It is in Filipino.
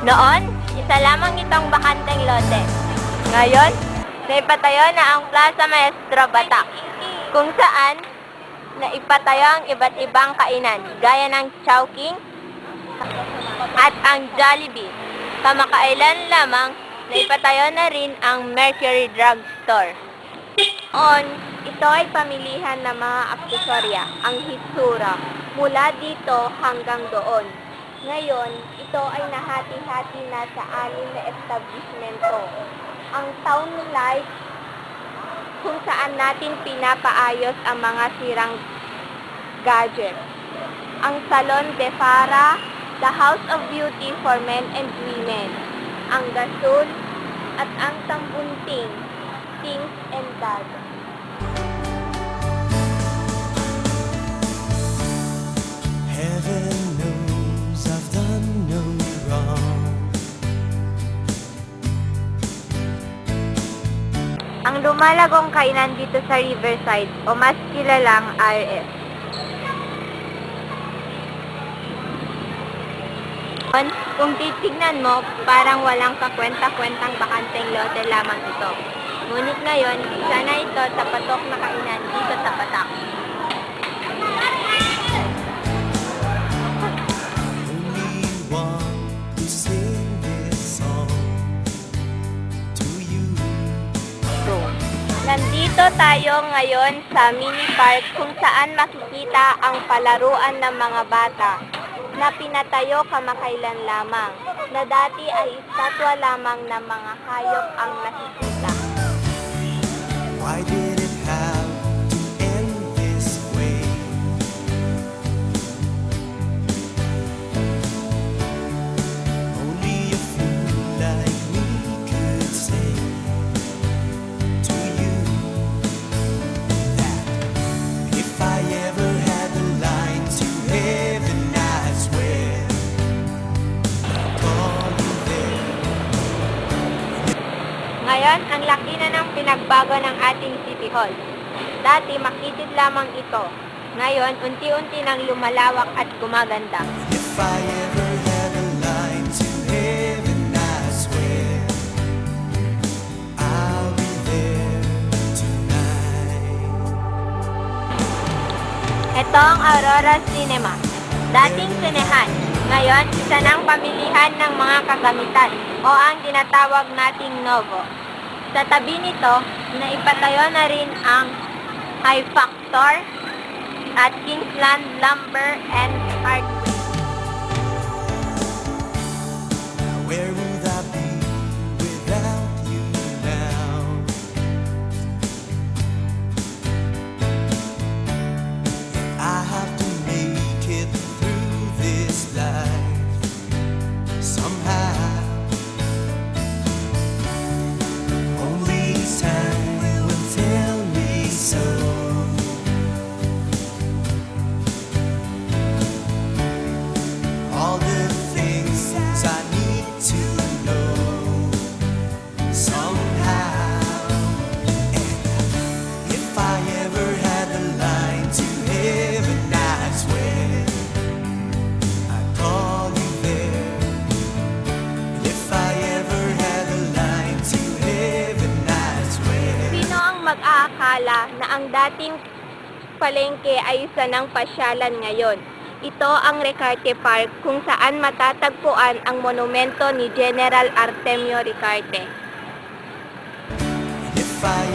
Noon, isa lamang itong bakanteng lote. Ngayon, naipatayo na ang Plaza Maestro Batak, kung saan naipatayo ang iba't ibang kainan, gaya ng Chowking at ang Jollibee. Kamakailan lamang, naipatayo na rin ang Mercury Drug Store. Ito ay pamilihan ng mga aksesorya, ang hitsura, mula dito hanggang doon. Ngayon, ito ay nahati-hati na sa 6 na establishmento. Ang Town Life, kung saan natin pinapaayos ang mga sirang gadgets. Ang Salon de Farah, the House of Beauty for Men and Women. Ang Gasol at ang Tambunting, Things and Dads. Heaven knows I've done no wrong. Ang lumalagong kainan dito sa Riverside o mas kilalang RS. Kung titignan mo, parang walang kakwenta-kwentang bakanteng lote lamang ito. Ngunit ngayon, isa na ito sa patok na kainan dito sa Batak. Only want to sing this song to you. Nandito tayo ngayon sa mini park kung saan makikita ang palaruan ng mga bata na pinatayo kamakailan lamang, na dati ay estatwa lamang ng mga hayop ang nakikita. Why did it have to end this way? Only a fool like me could say to you that if I ever had the line to heaven, I swear I'd call you there. Ngayon, ang laki na ng pinagbago ng ating City Hall. Dati, makitid lamang ito. Ngayon, unti-unti nang lumalawak at gumaganda. If I ever had a line to heaven, I swear I'll be there tonight. Ito ang Aurora Cinema. Dating sinehan. Ngayon, isa ng pamilihan ng mga kagamitan o ang tinatawag nating Novo. Sa tabi nito, naipatayo na rin ang High Factor at Kingsland Lumber and Hardware. Now where would I be without you now? I have to make it through this life somehow. Only time will tell me so. All the things I need to know somehow. And if I ever had the line to heaven, I swear I'd call you there. And if I ever had the line to heaven, I swear. Sino ang mag-aakala na ang dating palengke ay isa ng pasyalan ngayon? Ito ang Ricarte Park kung saan matatagpuan ang monumento ni General Artemio Ricarte. And if I